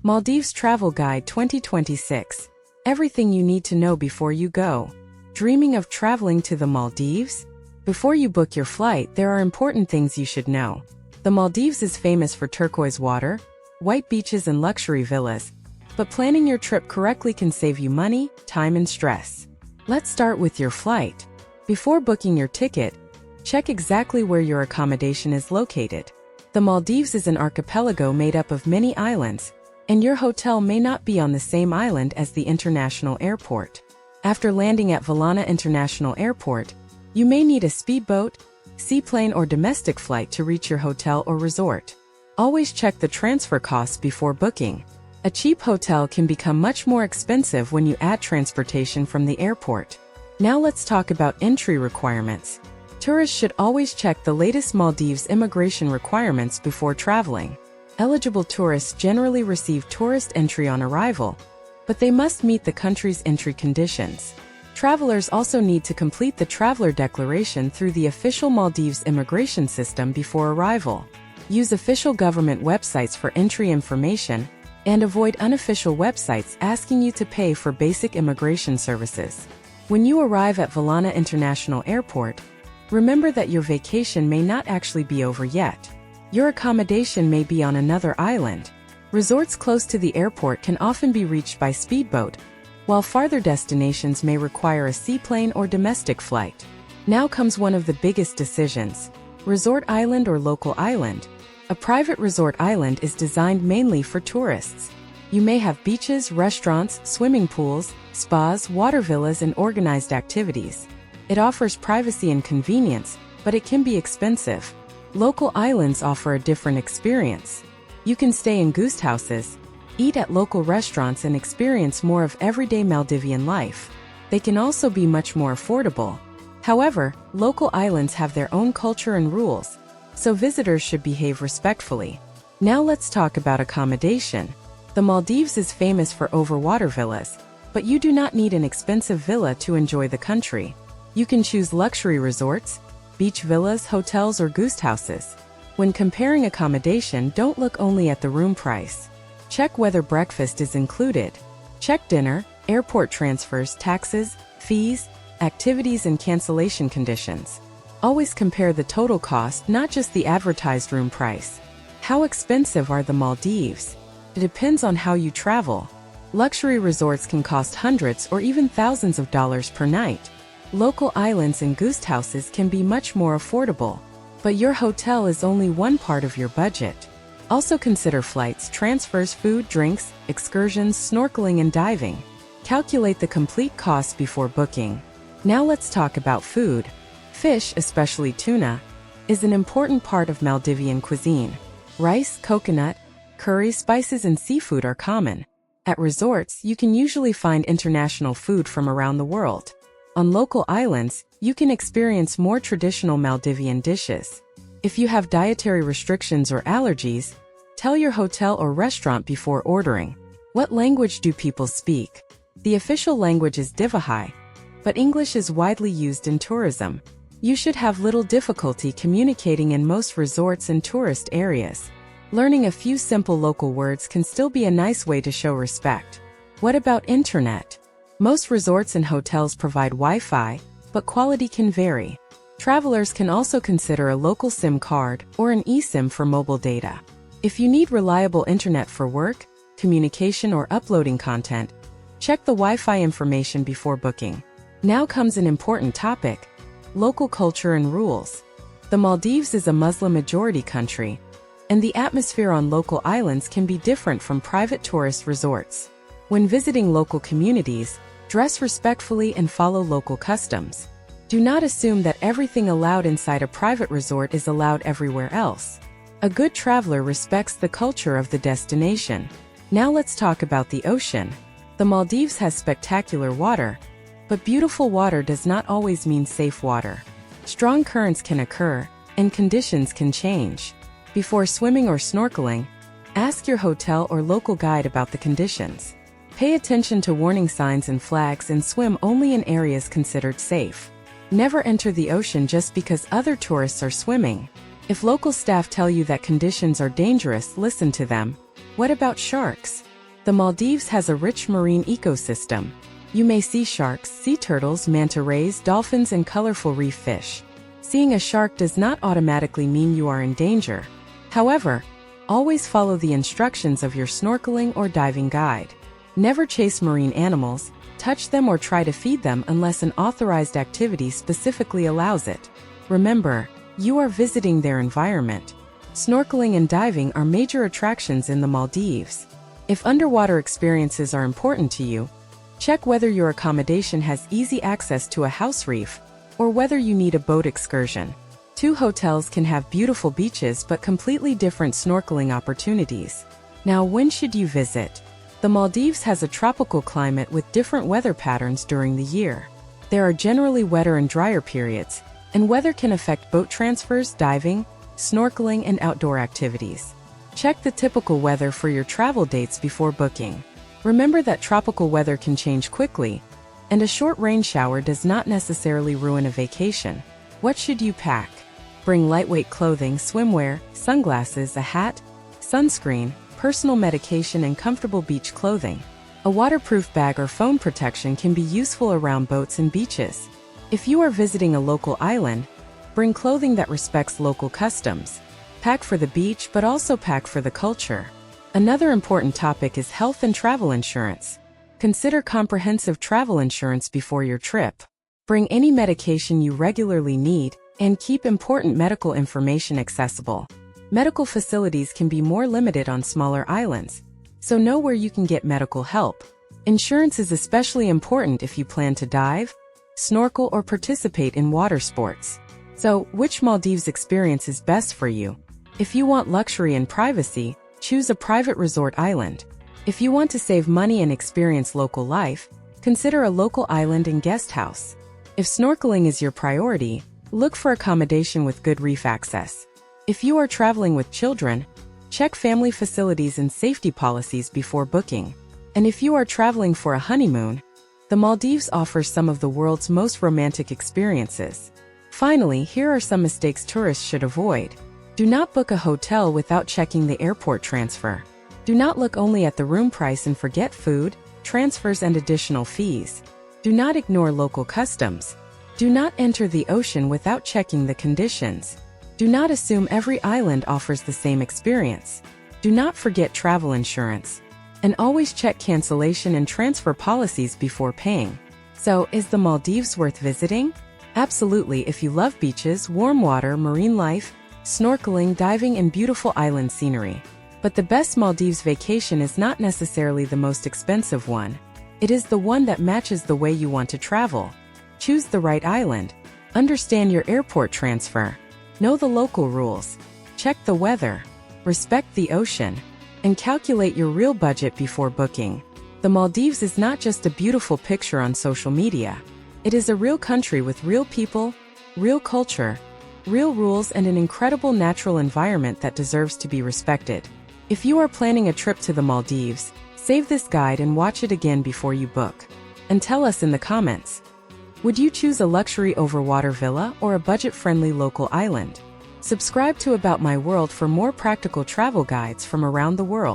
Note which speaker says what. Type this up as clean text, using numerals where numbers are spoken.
Speaker 1: Maldives Travel Guide 2026. Everything you need to know before you go. Dreaming of traveling to the Maldives? Before you book your flight, there are important things you should know. The Maldives is famous for turquoise water, white beaches and luxury villas, but planning your trip correctly can save you money, time and stress. Let's start with your flight. Before booking your ticket, check exactly where your accommodation is located. The Maldives is an archipelago made up of many islands, and your hotel may not be on the same island as the international airport. After landing at Valana International Airport, you may need a speedboat, seaplane or domestic flight to reach your hotel or resort. Always check the transfer costs before booking. A cheap hotel can become much more expensive when you add transportation from the airport. Now let's talk about entry requirements. Tourists should always check the latest Maldives immigration requirements before traveling. Eligible tourists generally receive tourist entry on arrival, but they must meet the country's entry conditions. Travelers also need to complete the traveler declaration through the official Maldives immigration system before arrival. Use official government websites for entry information, and avoid unofficial websites asking you to pay for basic immigration services. When you arrive at Valana International Airport, remember that your vacation may not actually be over yet. Your accommodation may be on another island. Resorts close to the airport can often be reached by speedboat, while farther destinations may require a seaplane or domestic flight. Now comes one of the biggest decisions: resort island or local island. A private resort island is designed mainly for tourists. You may have beaches, restaurants, swimming pools, spas, water villas, and organized activities. It offers privacy and convenience, but it can be expensive. Local islands offer a different experience. You can stay in guest houses, eat at local restaurants, and experience more of everyday Maldivian life. They can also be much more affordable. However, local islands have their own culture and rules, so visitors should behave respectfully. Now let's talk about accommodation. The Maldives is famous for overwater villas, but you do not need an expensive villa to enjoy the country. You can choose luxury resorts, beach villas, hotels, or guest houses. When comparing accommodation, don't look only at the room price. Check whether breakfast is included. Check dinner, airport transfers, taxes, fees, activities, and cancellation conditions. Always compare the total cost, not just the advertised room price. How expensive are the Maldives? It depends on how you travel. Luxury resorts can cost hundreds or even thousands of dollars per night. Local islands and guest houses can be much more affordable. But your hotel is only one part of your budget. Also consider flights, transfers, food, drinks, excursions, snorkeling, and diving. Calculate the complete cost before booking. Now let's talk about food. Fish, especially tuna, is an important part of Maldivian cuisine. Rice, coconut, curry, spices, and seafood are common. At resorts, you can usually find international food from around the world. On local islands, you can experience more traditional Maldivian dishes. If you have dietary restrictions or allergies, tell your hotel or restaurant before ordering. What language do people speak? The official language is Divahai, but English is widely used in tourism. You should have little difficulty communicating in most resorts and tourist areas. Learning a few simple local words can still be a nice way to show respect. What about internet? Most resorts and hotels provide Wi-Fi, but quality can vary. Travelers can also consider a local SIM card or an eSIM for mobile data. If you need reliable internet for work, communication, or uploading content, check the Wi-Fi information before booking. Now comes an important topic: local culture and rules. The Maldives is a Muslim-majority country, and the atmosphere on local islands can be different from private tourist resorts. When visiting local communities, dress respectfully and follow local customs. Do not assume that everything allowed inside a private resort is allowed everywhere else. A good traveler respects the culture of the destination. Now let's talk about the ocean. The Maldives has spectacular water, but beautiful water does not always mean safe water. Strong currents can occur, and conditions can change. Before swimming or snorkeling, ask your hotel or local guide about the conditions. Pay attention to warning signs and flags and swim only in areas considered safe. Never enter the ocean just because other tourists are swimming. If local staff tell you that conditions are dangerous, listen to them. What about sharks? The Maldives has a rich marine ecosystem. You may see sharks, sea turtles, manta rays, dolphins, and colorful reef fish. Seeing a shark does not automatically mean you are in danger. However, always follow the instructions of your snorkeling or diving guide. Never chase marine animals, touch them, or try to feed them unless an authorized activity specifically allows it. Remember, you are visiting their environment. Snorkeling and diving are major attractions in the Maldives. If underwater experiences are important to you, check whether your accommodation has easy access to a house reef or whether you need a boat excursion. Two hotels can have beautiful beaches but completely different snorkeling opportunities. Now, when should you visit? The Maldives has a tropical climate with different weather patterns during the year. There are generally wetter and drier periods, and weather can affect boat transfers, diving, snorkeling, and outdoor activities. Check the typical weather for your travel dates before booking. Remember that tropical weather can change quickly, and a short rain shower does not necessarily ruin a vacation. What should you pack? Bring lightweight clothing, swimwear, sunglasses, a hat, sunscreen, personal medication, and comfortable beach clothing. A waterproof bag or phone protection can be useful around boats and beaches. If you are visiting a local island, bring clothing that respects local customs. Pack for the beach, but also pack for the culture. Another important topic is health and travel insurance. Consider comprehensive travel insurance before your trip. Bring any medication you regularly need, and keep important medical information accessible. Medical facilities can be more limited on smaller islands, so know where you can get medical help. Insurance is especially important if you plan to dive, snorkel, or participate in water sports. So, which Maldives experience is best for you? If you want luxury and privacy, choose a private resort island. If you want to save money and experience local life, consider a local island and guest house. If snorkeling is your priority, look for accommodation with good reef access. If you are traveling with children, check family facilities and safety policies before booking. And if you are traveling for a honeymoon, the Maldives offers some of the world's most romantic experiences. Finally, here are some mistakes tourists should avoid. Do not book a hotel without checking the airport transfer. Do not look only at the room price and forget food, transfers, and additional fees. Do not ignore local customs. Do not enter the ocean without checking the conditions. Do not assume every island offers the same experience. Do not forget travel insurance. And always check cancellation and transfer policies before paying. So, is the Maldives worth visiting? Absolutely, if you love beaches, warm water, marine life, snorkeling, diving, and beautiful island scenery. But the best Maldives vacation is not necessarily the most expensive one. It is the one that matches the way you want to travel. Choose the right island. Understand your airport transfer. Know the local rules. Check the weather. Respect the ocean. And calculate your real budget before booking. The Maldives is not just a beautiful picture on social media. It is a real country with real people, real culture, real rules, and an incredible natural environment that deserves to be respected. If you are planning a trip to the Maldives, save this guide and watch it again before you book. And tell us in the comments. Would you choose a luxury overwater villa or a budget-friendly local island? Subscribe to About My World for more practical travel guides from around the world.